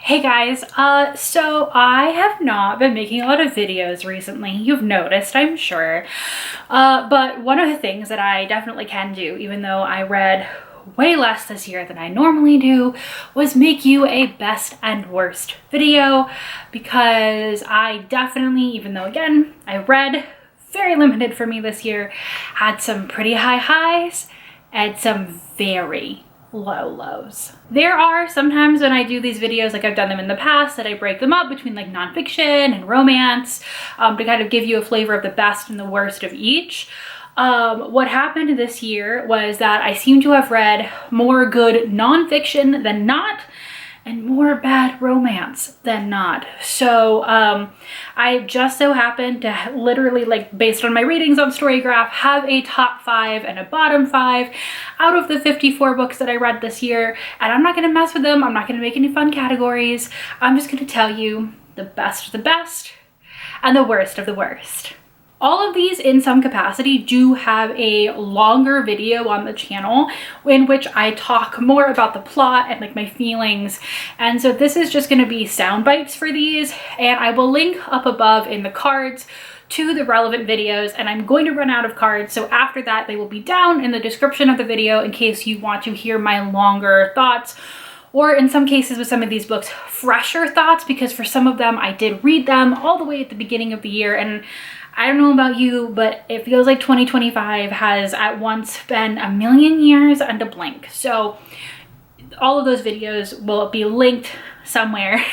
Hey guys, so I have not been making a lot of videos recently. You've noticed, I'm sure. But one of the things that I definitely can do, even though I read way less this year than I normally do, was make you a best and worst video, because I definitely, even though again, I read very limited for me this year, had some pretty high highs and some very low lows. There are sometimes when I do these videos, like I've done them in the past, that I break them up between like nonfiction and romance to kind of give you a flavor of the best and the worst of each. What happened this year was that I seem to have read more good nonfiction than not, and more bad romance than not. So I just so happened to literally, like based on my ratings on Storygraph, have a top 5 and a bottom 5 out of the 54 books that I read this year. And I'm not gonna mess with them. I'm not gonna make any fun categories. I'm just gonna tell you the best of the best and the worst of the worst. All of these in some capacity do have a longer video on the channel in which I talk more about the plot and like my feelings. And so this is just gonna be sound bites for these, and I will link up above in the cards to the relevant videos, and I'm going to run out of cards. So after that, they will be down in the description of the video in case you want to hear my longer thoughts, or in some cases with some of these books, fresher thoughts, because for some of them I did read them all the way at the beginning of the year, and I don't know about you, but it feels like 2025 has at once been a million years and a blink. So all of those videos will be linked somewhere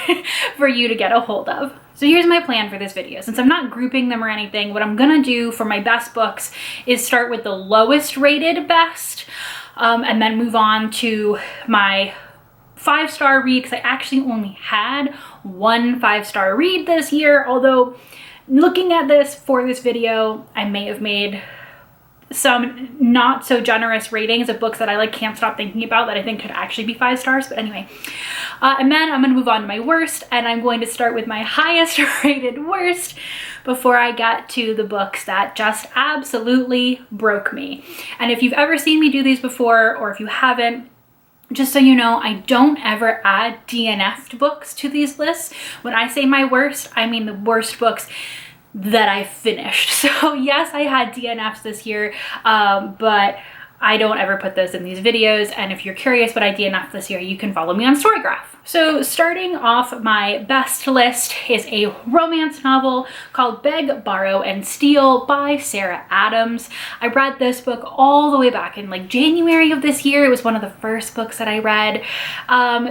for you to get a hold of. So here's my plan for this video. Since I'm not grouping them or anything, what I'm gonna do for my best books is start with the lowest rated best, and then move on to my 5-star read, because I actually only had one 5-star read this year, although looking at this for this video, I may have made some not so generous ratings of books that I like can't stop thinking about that I think could actually be 5 stars, but anyway. And then I'm gonna move on to my worst, and I'm going to start with my highest rated worst before I get to the books that just absolutely broke me. And if you've ever seen me do these before, or if you haven't, just so you know, I don't ever add DNF'd books to these lists. When I say my worst, I mean the worst books that I finished. So yes, I had DNFs this year, but I don't ever put those in these videos. And if you're curious what I DNF'd this year, you can follow me on Storygraph. So starting off my best list is a romance novel called Beg, Borrow, and Steal by Sarah Adams. I read this book all the way back in like January of this year. It was one of the first books that I read.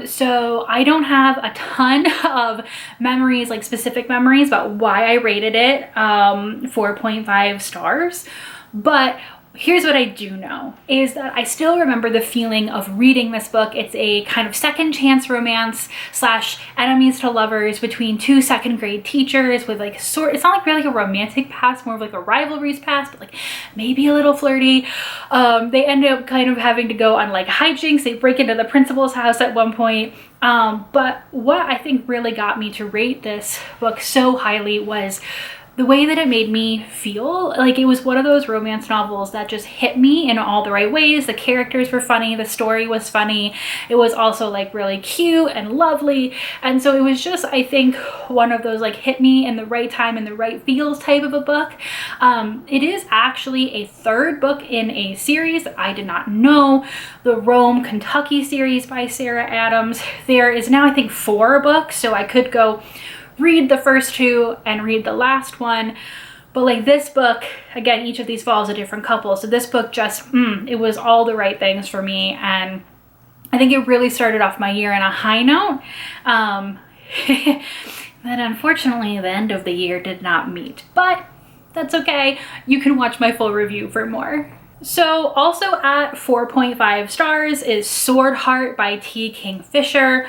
So I don't have a ton of memories, like specific memories about why I rated it 4.5 stars. But here's what I do know, is that I still remember the feeling of reading this book. It's a kind of second chance romance slash enemies to lovers between 2 second-grade teachers with like it's not like really a romantic past, more of like a rivalries past, but like maybe a little flirty. They end up kind of having to go on like hijinks. They break into the principal's house at one point. But what I think really got me to rate this book so highly was the way that it made me feel. Like it was one of those romance novels that just hit me in all the right ways. The characters were funny, the story was funny. It was also like really cute and lovely. And so it was just, I think, one of those like hit me in the right time and the right feels type of a book. It is actually a 3rd book in a series that I did not know, the Rome, Kentucky series by Sarah Adams. There is now I think 4 books, so I could go read the first 2 and read the last one, but like this book, again, each of these follows a different couple, so this book just it was all the right things for me, and I think it really started off my year on a high note that unfortunately the end of the year did not meet, but that's okay. You can watch my full review for more. So also at 4.5 stars is Sword Heart by T. Kingfisher.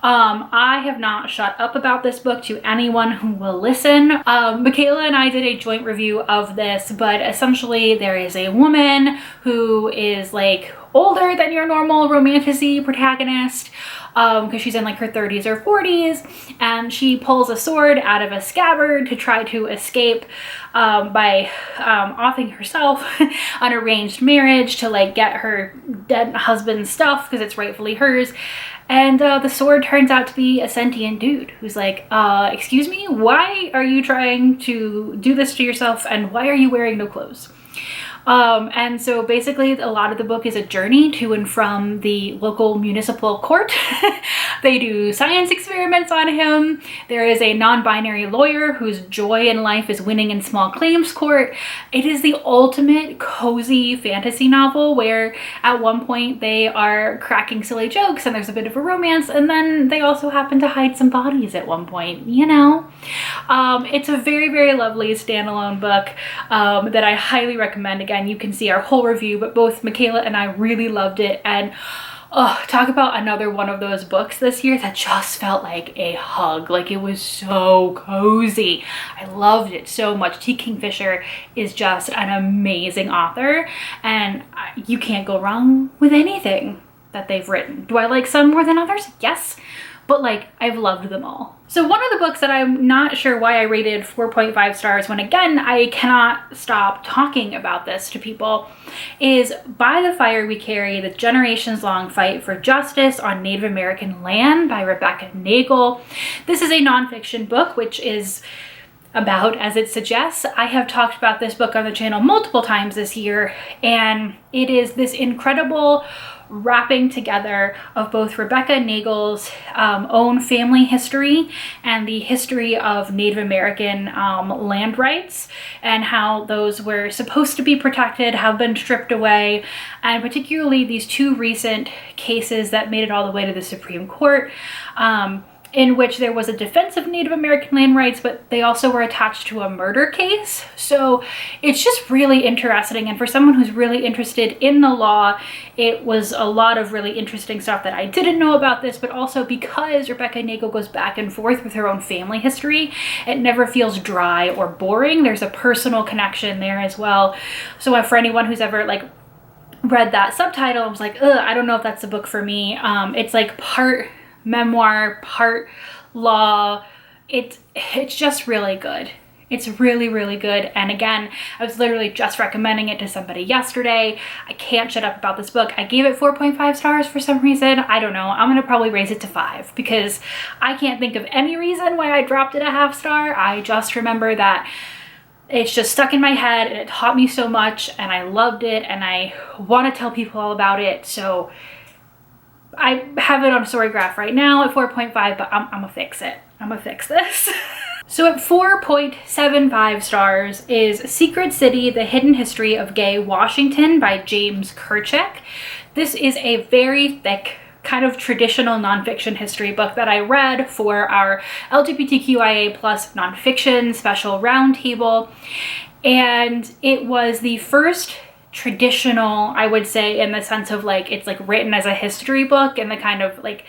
I have not shut up about this book to anyone who will listen. Michaela and I did a joint review of this, but essentially there is a woman who is like older than your normal romantasy protagonist, because she's in like her 30s or 40s, and she pulls a sword out of a scabbard to try to escape by offing herself an arranged marriage to like get her dead husband's stuff because it's rightfully hers. And the sword turns out to be a sentient dude who's like, excuse me, why are you trying to do this to yourself, and why are you wearing no clothes? And so basically a lot of the book is a journey to and from the local municipal court. They do science experiments on him. There is a non-binary lawyer whose joy in life is winning in small claims court. It is the ultimate cozy fantasy novel where at one point they are cracking silly jokes and there's a bit of a romance, and then they also happen to hide some bodies at one point, you know? It's a very, very lovely standalone book that I highly recommend. Again, you can see our whole review, but both Michaela and I really loved it. And talk about another one of those books this year that just felt like a hug. Like, it was so cozy. I loved it so much. T. Kingfisher is just an amazing author, and you can't go wrong with anything that they've written. Do I like some more than others? Yes. But like, I've loved them all. So one of the books that I'm not sure why I rated 4.5 stars, when again, I cannot stop talking about this to people, is By the Fire We Carry, The Generations Long Fight for Justice on Native American Land by Rebecca Nagle. This is a nonfiction book, which is about, as it suggests. I have talked about this book on the channel multiple times this year, and it is this incredible wrapping together of both Rebecca Nagle's own family history and the history of Native American land rights, and how those were supposed to be protected have been stripped away, and particularly these two recent cases that made it all the way to the Supreme Court, in which there was a defense of Native American land rights, but they also were attached to a murder case. So it's just really interesting. And for someone who's really interested in the law, it was a lot of really interesting stuff that I didn't know about this, but also because Rebecca Nagle goes back and forth with her own family history, it never feels dry or boring. There's a personal connection there as well. So for anyone who's ever like read that subtitle, I was like, ugh, I don't know if that's a book for me. It's like part memoir, part law. It's just really good. It's really, really good. And again, I was literally just recommending it to somebody yesterday. I can't shut up about this book. I gave it 4.5 stars for some reason. I don't know. I'm gonna probably raise it to 5 because I can't think of any reason why I dropped it a half star. I just remember that it's just stuck in my head and it taught me so much, and I loved it, and I want to tell people all about it. So I have it on Storygraph right now at 4.5, but I'm gonna fix it. I'm gonna fix this. So at 4.75 stars is Secret City, The Hidden History of Gay Washington by James Kerchak. This is a very thick, kind of traditional nonfiction history book that I read for our LGBTQIA+ nonfiction special roundtable. And it was the first traditional, I would say, in the sense of like, it's like written as a history book in the kind of like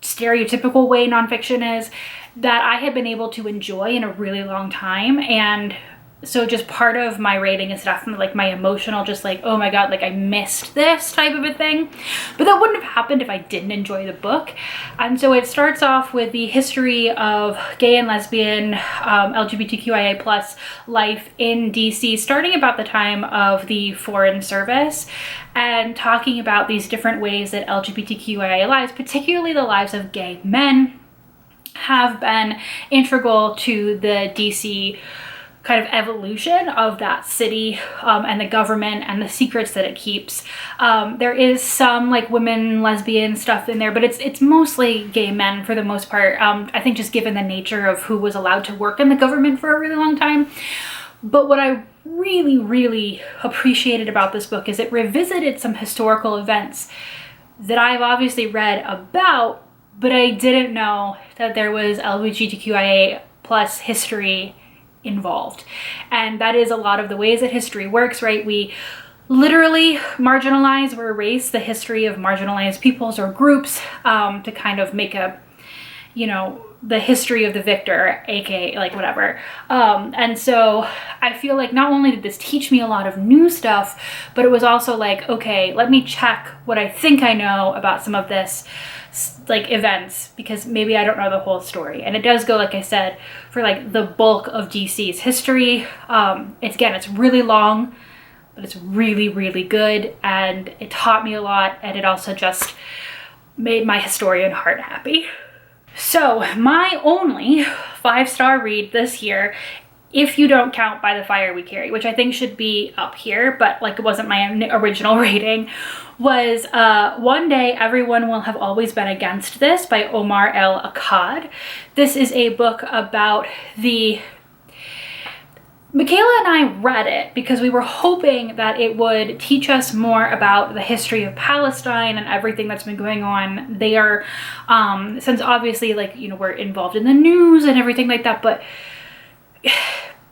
stereotypical way nonfiction is, that I had been able to enjoy in a really long time. And so just part of my rating is definitely like my emotional, just like, oh my God, like I missed this type of a thing. But that wouldn't have happened if I didn't enjoy the book. And so it starts off with the history of gay and lesbian, LGBTQIA+ life in DC, starting about the time of the Foreign Service, and talking about these different ways that LGBTQIA lives, particularly the lives of gay men, have been integral to the DC kind of evolution of that city, and the government and the secrets that it keeps. There is some like women, lesbian stuff in there, but it's mostly gay men for the most part. I think just given the nature of who was allowed to work in the government for a really long time. But what I really, really appreciated about this book is it revisited some historical events that I've obviously read about, but I didn't know that there was LGBTQIA+ history involved. And that is a lot of the ways that history works, right? We literally marginalize or erase the history of marginalized peoples or groups to kind of make a, you know, the history of the victor, aka like whatever. And so I feel like not only did this teach me a lot of new stuff, but it was also like, okay, let me check what I think I know about some of this like events, because maybe I don't know the whole story. And it does go, like I said, for like the bulk of DC's history. It's really long, but it's really, really good, and it taught me a lot. And it also just made my historian heart happy. So my only 5-star read this year, if you don't count By the Fire We Carry, which I think should be up here, but like it wasn't my original rating, was One Day Everyone Will Have Always Been Against This by Omar El Akkad. This is a book about Michaela and I read it because we were hoping that it would teach us more about the history of Palestine and everything that's been going on there. Since obviously, like, you know, we're involved in the news and everything like that, but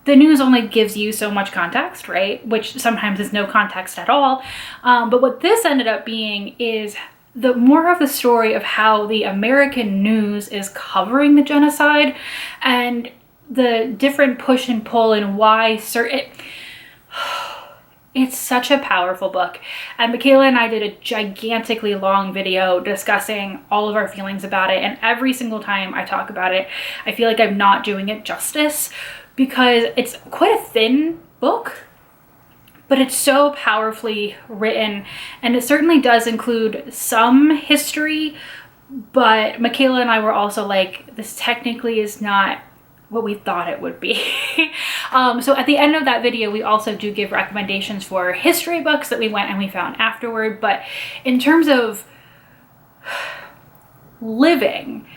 the news only gives you so much context, right? Which sometimes is no context at all. But what this ended up being is the more of the story of how the American news is covering the genocide and the different push and pull and why it's such a powerful book. And Michaela and I did a gigantically long video discussing all of our feelings about it, and every single time I talk about it, I feel like I'm not doing it justice because it's quite a thin book, but it's so powerfully written, and it certainly does include some history, but Michaela and I were also like, this technically is not what we thought it would be. So at the end of that video, we also do give recommendations for history books that we went and we found afterward. But in terms of living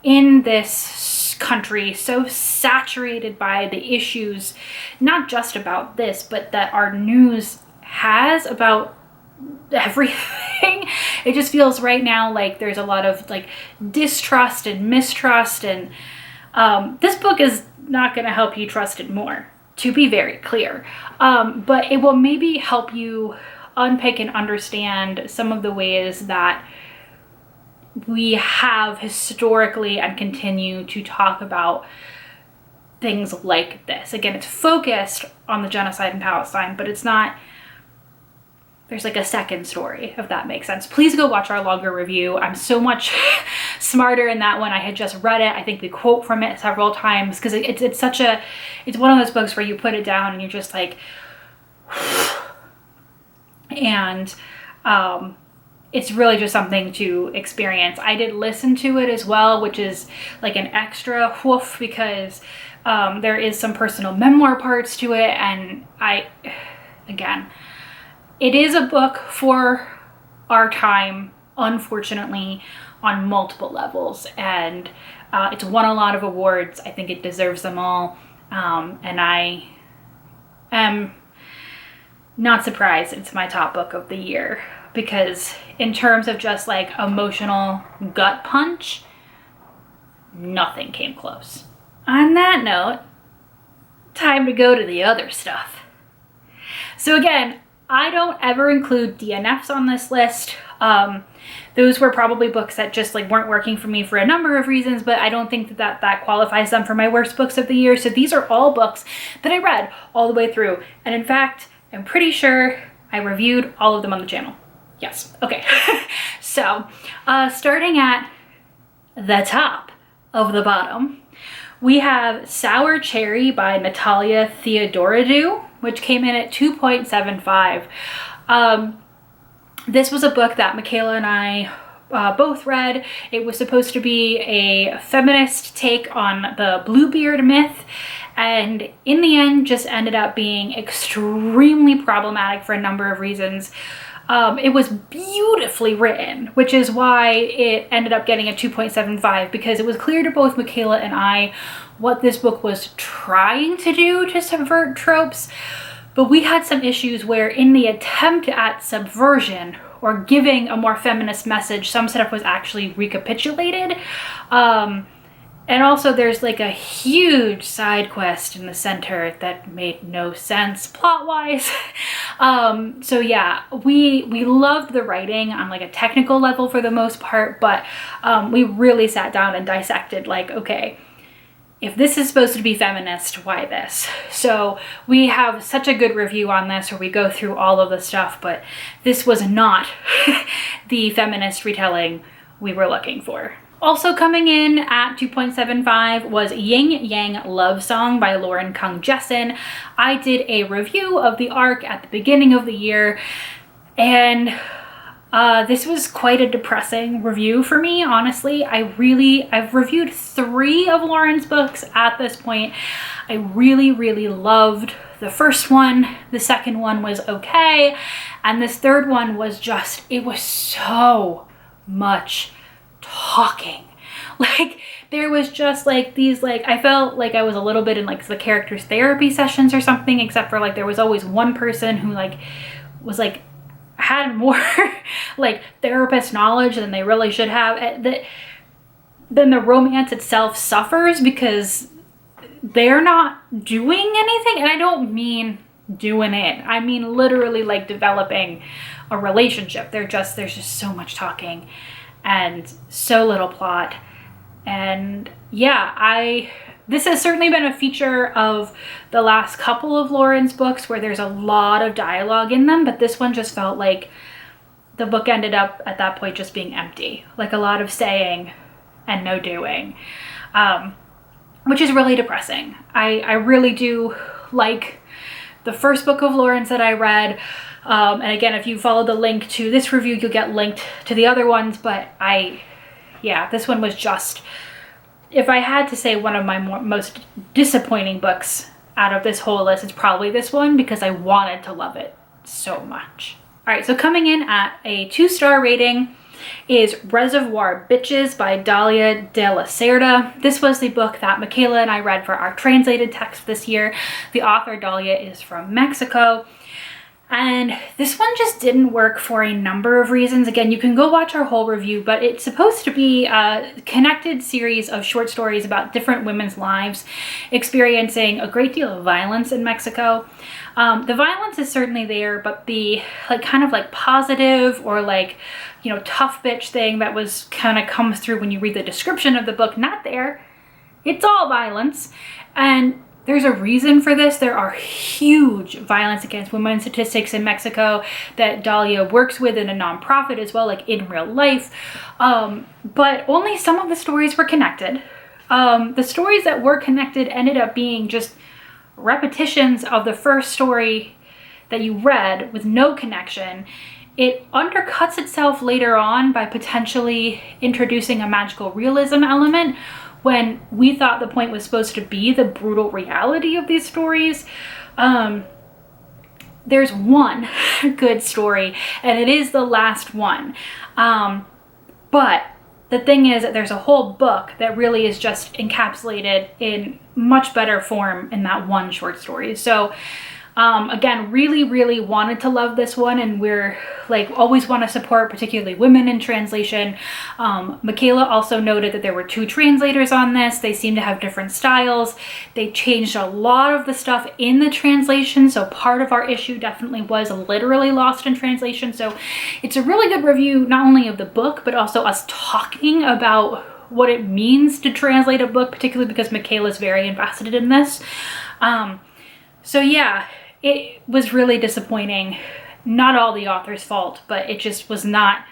in this country so saturated by the issues, not just about this, but that our news has about everything, it just feels right now like there's a lot of like distrust and mistrust, and this book is not going to help you trust it more, to be very clear. But it will maybe help you unpick and understand some of the ways that we have historically and continue to talk about things like this. Again, it's focused on the genocide in Palestine, but it's not, there's like a second story, if that makes sense. Please go watch our longer review. I'm so much smarter in that one. I had just read it. I think we quote from it several times because it's one of those books where you put it down and you're just like, and it's really just something to experience. I did listen to it as well, which is like an extra woof because there is some personal memoir parts to it, and again, it is a book for our time, unfortunately, on multiple levels, and it's won a lot of awards. I think it deserves them all, and I am not surprised it's my top book of the year, because in terms of just like emotional gut punch, nothing came close. On that note, time to go to the other stuff. So again, I don't ever include DNFs on this list. Those were probably books that just like weren't working for me for a number of reasons, but I don't think that qualifies them for my worst books of the year. So these are all books that I read all the way through. And in fact, I'm pretty sure I reviewed all of them on the channel. Yes, okay. So starting at the top of the bottom, we have Sour Cherry by Natalia Theodorodou, which came in at 2.75. This was a book that Michaela and I both read. It was supposed to be a feminist take on the Bluebeard myth, and in the end just ended up being extremely problematic for a number of reasons. It was beautifully written, which is why it ended up getting a 2.75, because it was clear to both Michaela and I what this book was trying to do to subvert tropes. But we had some issues where in the attempt at subversion or giving a more feminist message, some stuff was actually recapitulated. And also there's like a huge side quest in the center that made no sense plot-wise. So yeah, we loved the writing on like a technical level for the most part, but we really sat down and dissected like, okay, if this is supposed to be feminist, why this? So we have such a good review on this where we go through all of the stuff, but this was not the feminist retelling we were looking for. Also coming in at 2.75 was Yin Yang Love Song by Lauren Kung Jessen. I did a review of the arc at the beginning of the year, and This was quite a depressing review for me, honestly. I've reviewed 3 of Lauren's books at this point. I really, really loved the first one. The second one was okay. And this third one was just, it was so much talking. Like, there was just like these, like, I felt like I was a little bit in like the characters' therapy sessions or something, except for like there was always one person who like was like had more like therapist knowledge than they really should have. Then the romance itself suffers because they're not doing anything. And I don't mean doing it, I mean literally like developing a relationship. There's just so much talking and so little plot. And yeah, this has certainly been a feature of the last couple of Lauren's books where there's a lot of dialogue in them, but this one just felt like the book ended up at that point just being empty, like a lot of saying and no doing, which is really depressing. I really do like the first book of Lauren's that I read, and again, if you follow the link to this review, you'll get linked to the other ones, but yeah, this one was just, if I had to say one of my most disappointing books out of this whole list, it's probably this one because I wanted to love it so much. All right, so coming in at a 2-star rating is Reservoir Bitches by Dalia de la Cerda. This was the book that Michaela and I read for our translated text this year. The author, Dalia, is from Mexico. And this one just didn't work for a number of reasons. Again, you can go watch our whole review, but it's supposed to be a connected series of short stories about different women's lives experiencing a great deal of violence in Mexico. The violence is certainly there, but the like kind of like positive or like, you know, tough bitch thing that was kind of comes through when you read the description of the book, not there. It's all violence. And there's a reason for this. There are huge violence against women statistics in Mexico that Dalia works with in a nonprofit as well, like in real life. But only some of the stories were connected. The stories that were connected ended up being just repetitions of the first story that you read with no connection. It undercuts itself later on by potentially introducing a magical realism element, when we thought the point was supposed to be the brutal reality of these stories. There's one good story, and it is the last one. But the thing is that there's a whole book that really is just encapsulated in much better form in that one short story. So again, really, really wanted to love this one, and we're like always want to support particularly women in translation. Michaela also noted that there were 2 translators on this. They seem to have different styles. They changed a lot of the stuff in the translation, so part of our issue definitely was literally lost in translation. So it's a really good review, not only of the book, but also us talking about what it means to translate a book, particularly because Michaela's very invested in this. So yeah, it was really disappointing. Not all the author's fault, but it just was not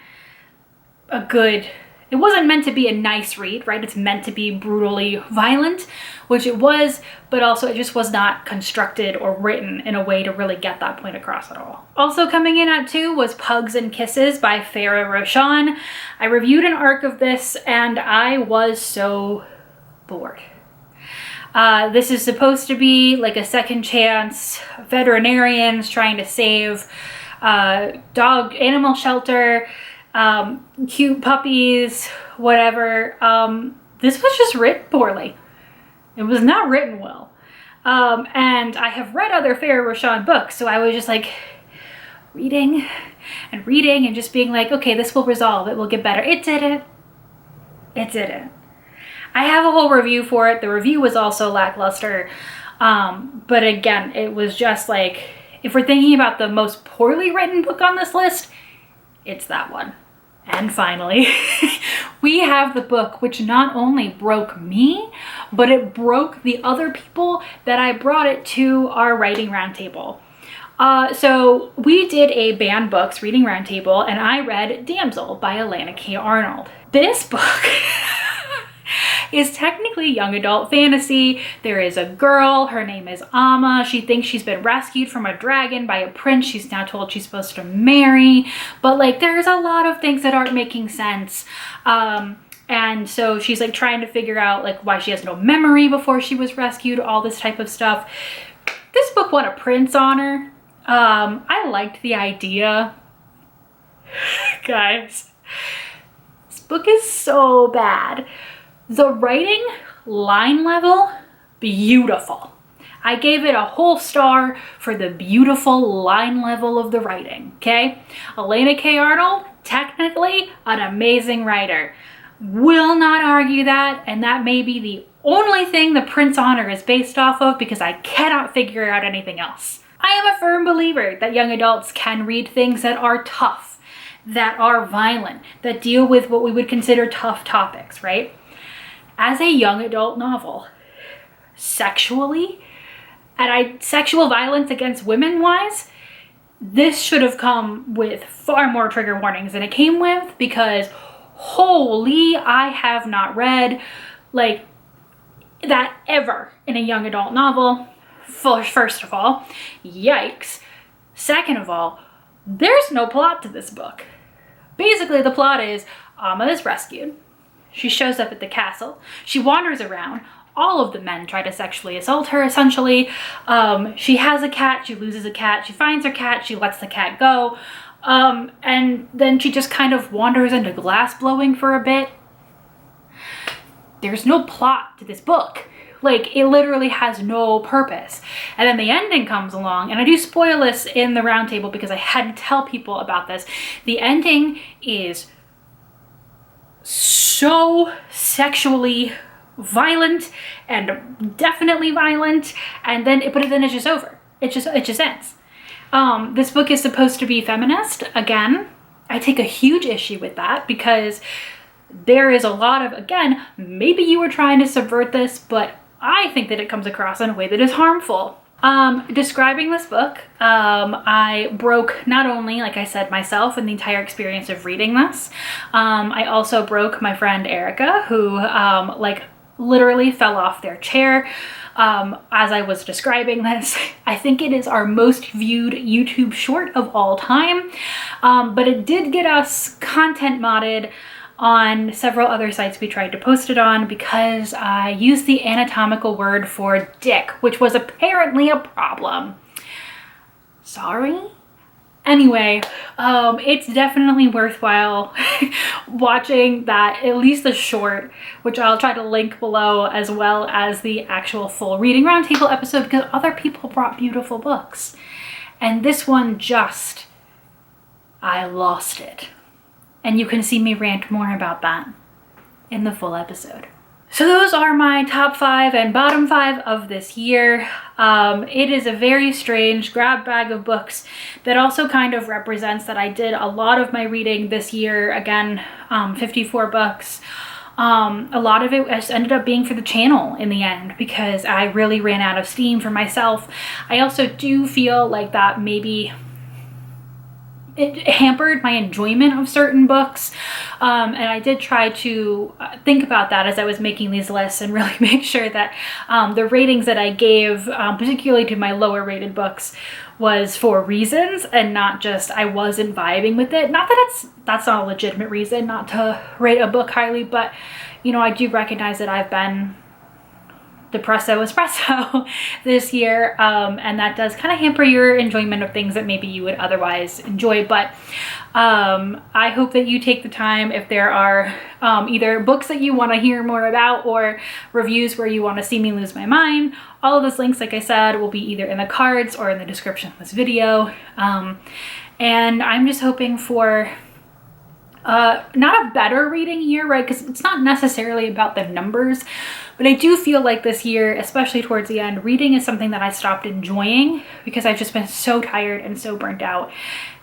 a good, it wasn't meant to be a nice read, right? It's meant to be brutally violent, which it was, but also it just was not constructed or written in a way to really get that point across at all. Also coming in at 2 was Pugs and Kisses by Farah Roshan. I reviewed an arc of this and I was so bored. This is supposed to be like a second chance, veterinarians trying to save animal shelter, cute puppies, whatever. This was just written poorly. It was not written well. And I have read other Farah Roshan books, so I was just like reading and just being like, okay, this will resolve, it will get better. It didn't. It didn't. I have a whole review for it. The review was also lackluster. But again, it was just like, if we're thinking about the most poorly written book on this list, it's that one. And finally, we have the book which not only broke me, but it broke the other people that I brought it to our writing roundtable. So we did a banned books reading roundtable, and I read Damsel by Alana K. Arnold. This book is technically young adult fantasy. There is a girl, her name is Amma. She thinks she's been rescued from a dragon by a prince she's now told she's supposed to marry. But like, there's a lot of things that aren't making sense. And so she's like trying to figure out like why she has no memory before she was rescued, all this type of stuff. This book won a Prince honor. I liked the idea. Guys, this book is so bad. The writing, line level, beautiful. I gave it a whole star for the beautiful line level of the writing, okay? Elena K. Arnold, technically an amazing writer. Will not argue that, and that may be the only thing the Prince honor is based off of because I cannot figure out anything else. I am a firm believer that young adults can read things that are tough, that are violent, that deal with what we would consider tough topics, right? As a young adult novel, sexually, and sexual violence against women wise, this should have come with far more trigger warnings than it came with, because holy, I have not read like that ever in a young adult novel. First of all, yikes. Second of all, there's no plot to this book. Basically, the plot is Amma is rescued. She shows up at the castle. She wanders around. All of the men try to sexually assault her, essentially. She has a cat. She loses a cat. She finds her cat. She lets the cat go. And then she just kind of wanders into glass blowing for a bit. There's no plot to this book. Like, it literally has no purpose. And then the ending comes along, and I do spoil this in the roundtable because I had to tell people about this. The ending is so sexually violent and definitely violent, and then it just over. It just ends. This book is supposed to be feminist. Again, I take a huge issue with that because there is a lot of, again, maybe you were trying to subvert this, but I think that it comes across in a way that is harmful. Describing this book, I broke not only, like I said, myself and the entire experience of reading this, I also broke my friend Erica, who like literally fell off their chair as I was describing this. I think it is our most viewed YouTube short of all time, but it did get us content modded on several other sites we tried to post it on because I used the anatomical word for dick, which was apparently a problem. Sorry? Anyway, it's definitely worthwhile watching that, at least the short, which I'll try to link below, as well as the actual full reading roundtable episode, because other people brought beautiful books. And this one I lost it. And you can see me rant more about that in the full episode. So those are my top 5 and bottom 5 of this year. It is a very strange grab bag of books that also kind of represents that I did a lot of my reading this year. Again, 54 books. A lot of it ended up being for the channel in the end because I really ran out of steam for myself. I also do feel like that maybe it hampered my enjoyment of certain books, and I did try to think about that as I was making these lists and really make sure that the ratings that I gave, particularly to my lower rated books, was for reasons and not just I wasn't vibing with it. Not that that's not a legitimate reason not to rate a book highly, but you know, I do recognize that I've been depresso espresso this year, and that does kind of hamper your enjoyment of things that maybe you would otherwise enjoy. But I hope that you take the time, if there are either books that you want to hear more about or reviews where you want to see me lose my mind. All of those links, like I said, will be either in the cards or in the description of this video. And I'm just hoping for not a better reading year, right? Because it's not necessarily about the numbers, but I do feel like this year, especially towards the end, reading is something that I stopped enjoying because I've just been so tired and so burnt out.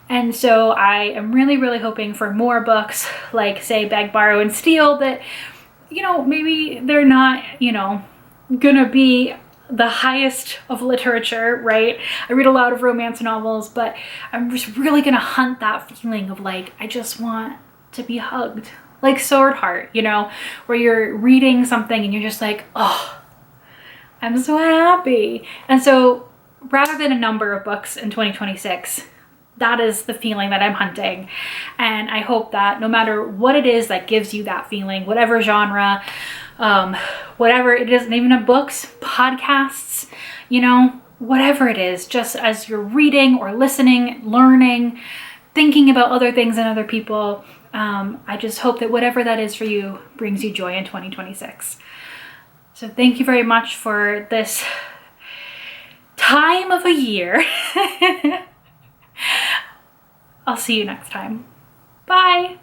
And so I am really, really hoping for more books like, say, Beg, Borrow, and Steal that, you know, maybe they're not, you know, gonna be the highest of literature, right? I read a lot of romance novels, but I'm just really gonna hunt that feeling of like, I just want to be hugged. like Sword Heart, you know, where you're reading something and you're just like, oh, I'm so happy. And so rather than a number of books in 2026, that is the feeling that I'm hunting. And I hope that no matter what it is that gives you that feeling, whatever genre, whatever it isn't even a books, podcasts, you know, whatever it is, just as you're reading or listening, learning, thinking about other things and other people, I just hope that whatever that is for you brings you joy in 2026. So thank you very much for this time of a year. I'll see you next time. Bye.